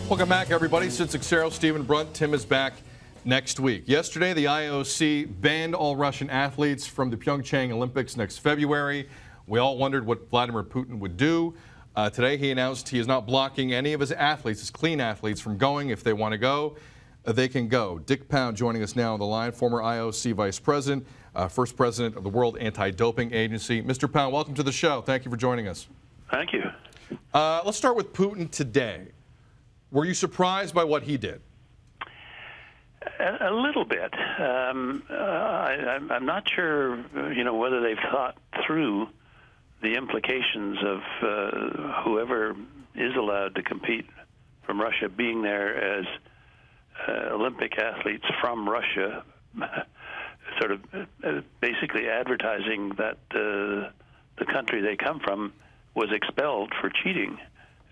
Welcome back, everybody. Sid Cicero, Stephen Brunt. Tim is back next week. Yesterday, the IOC banned all Russian athletes from the Pyeongchang Olympics next February. We all wondered what Vladimir Putin would do. Today, he announced he is not blocking any of his athletes, his clean athletes, from going. If they want to go, they can go. Dick Pound joining us now on the line, former IOC vice president, first president of the World Anti-Doping Agency. Mr. Pound, welcome to the show. Thank you for joining us. Thank you. Let's start with Putin today. Were you surprised by what he did? A little bit. I'm not sure, whether they've thought through the implications of whoever is allowed to compete from Russia being there as Olympic athletes from Russia, sort of basically advertising that the country they come from was expelled for cheating.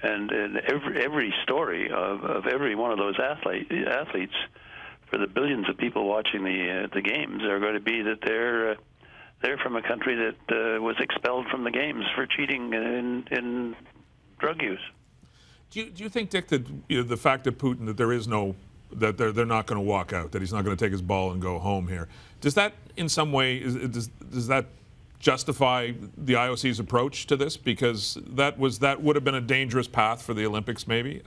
And every story of every one of those athletes, for the billions of people watching the games, are going to be that they're from a country that was expelled from the games for cheating in drug use. Do you think, Dick, that the fact that Putin, that there is no, that they're not going to walk out, that he's not going to take his ball and go home here, does that in some way does that justify the IOC's approach to this? Because that would have been a dangerous path for the Olympics, maybe.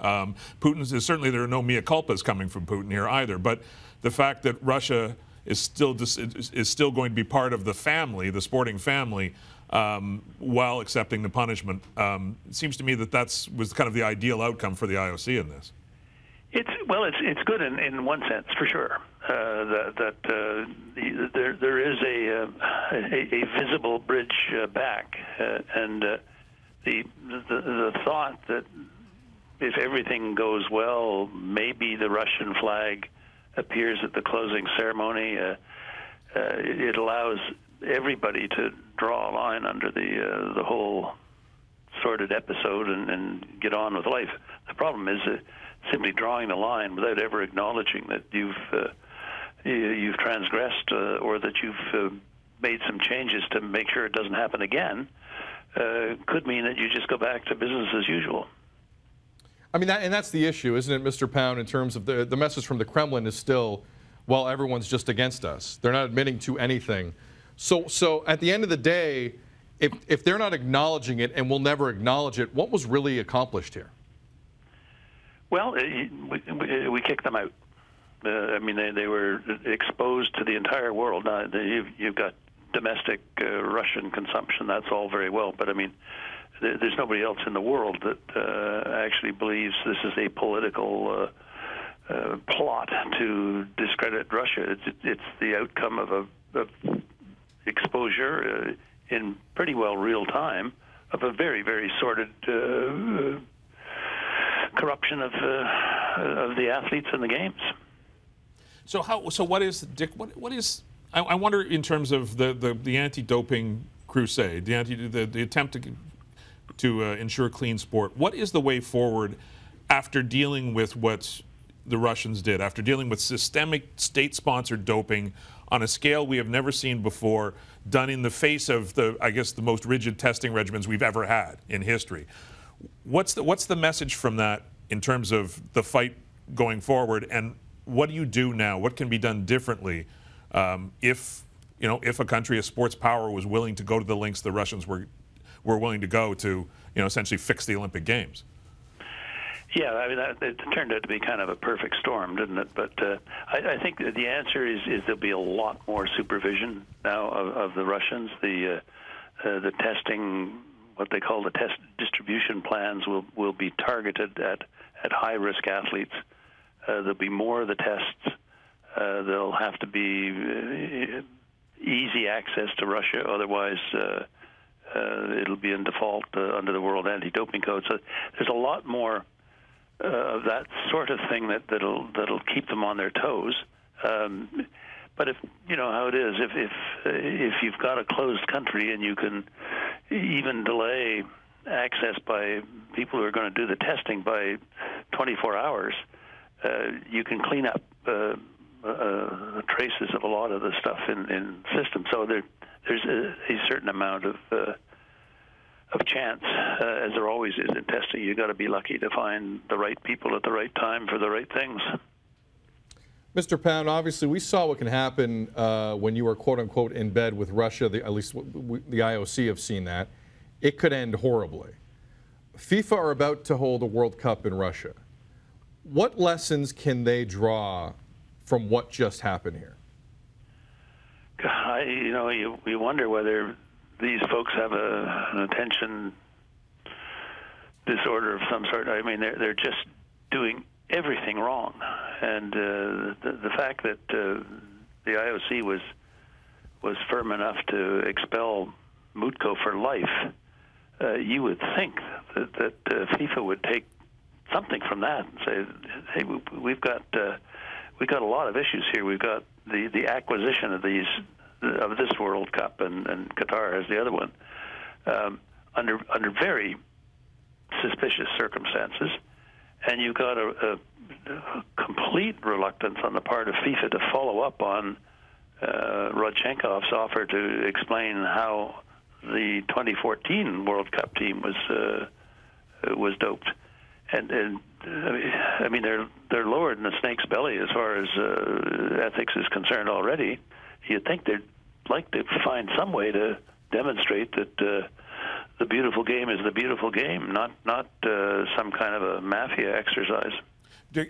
Putin's certainly, there are no mea culpas coming from Putin here either. But the fact that Russia is still going to be part of the family, the sporting family, while accepting the punishment, it seems to me that was kind of the ideal outcome for the IOC in this. It's good in one sense, for sure. There is a visible bridge back, and the thought that if everything goes well, maybe the Russian flag appears at the closing ceremony. It allows everybody to draw a line under the whole sordid episode and get on with life. The problem is simply drawing the line without ever acknowledging that you've transgressed or that you've made some changes to make sure it doesn't happen again could mean that you just go back to business as usual. I mean, that's the issue, isn't it, Mr. Pound, in terms of the message from the Kremlin is still, well, everyone's just against us. They're not admitting to anything. So at the end of the day, if they're not acknowledging it and will never acknowledge it, what was really accomplished here? Well, we kicked them out. I mean, they were exposed to the entire world. Now, you've got domestic Russian consumption. That's all very well. But, I mean, there's nobody else in the world that actually believes this is a political plot to discredit Russia. It's the outcome of exposure in pretty well real time of a very, very sordid corruption of the athletes in the games. So what is, Dick? What is? I wonder in terms of the anti-doping crusade, the attempt to ensure clean sport. What is the way forward after dealing with what the Russians did, after dealing with systemic state-sponsored doping on a scale we have never seen before, done in the face of I guess the most rigid testing regimens we've ever had in history? What's the message from that in terms of the fight going forward, and what do you do now? What can be done differently if a country, a sports power, was willing to go to the lengths the Russians were willing to go to, essentially fix the Olympic Games? Yeah, I mean, it turned out to be kind of a perfect storm, didn't it? But I think that the answer is there'll be a lot more supervision now of the Russians. The testing, what they call the test distribution plans, will be targeted at high-risk athletes. There'll be more of the tests. There'll have to be easy access to Russia, otherwise it'll be in default under the World Anti-Doping Code. So there's a lot more of that sort of thing that'll keep them on their toes. But if you know how it is, if you've got a closed country and you can even delay access by people who are going to do the testing by 24 hours, you can clean up traces of a lot of the stuff in systems. So there's a certain amount of chance, as there always is in testing. You got to be lucky to find the right people at the right time for the right things. Mr. Pound, obviously we saw what can happen when you are quote-unquote in bed with Russia. At least the IOC have seen that. It could end horribly. FIFA are about to hold a World Cup in Russia. What lessons can they draw from what just happened here? You wonder whether these folks have an attention disorder of some sort. I mean, they're just doing everything wrong, and the fact that the IOC was firm enough to expel Mutko for life, you would think that FIFA would take something from that and say, "Hey, we've got a lot of issues here. We've got the acquisition of this World Cup, and Qatar has the other one under very suspicious circumstances." And you've got a complete reluctance on the part of FIFA to follow up on Rodchenkov's offer to explain how the 2014 World Cup team was doped. And I mean, they're lowered in the snake's belly as far as ethics is concerned already. You'd think they'd like to find some way to demonstrate that the beautiful game is the beautiful game, not some kind of a mafia exercise.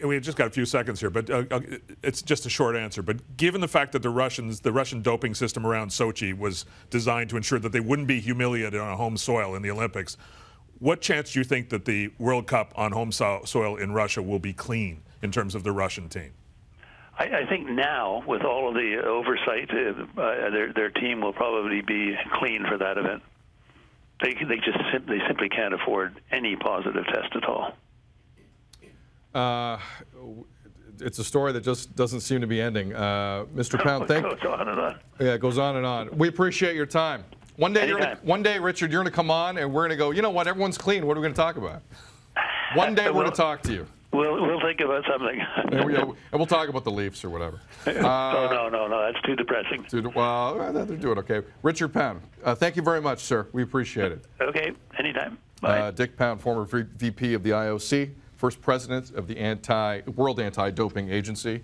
We've just got a few seconds here, but it's just a short answer. But given the fact that the Russian doping system around Sochi was designed to ensure that they wouldn't be humiliated on a home soil in the Olympics, what chance do you think that the World Cup on home soil in Russia will be clean in terms of the Russian team? I think now, with all of the oversight, their team will probably be clean for that event. They simply can't afford any positive test at all. It's a story that just doesn't seem to be ending. Mr. Pound, it goes on and on. Yeah, it goes on and on. We appreciate your time. One day, Richard, you're going to come on, and we're going to go, you know what, everyone's clean. What are we going to talk about? One day we're going to talk to you. We'll think about something. and we'll talk about the Leafs or whatever. No, that's too depressing. Well, they're doing okay. Richard Pound, thank you very much, sir. We appreciate it. Okay, anytime. Bye. Dick Pound, former VP of the IOC, first president of the World Anti-Doping Agency.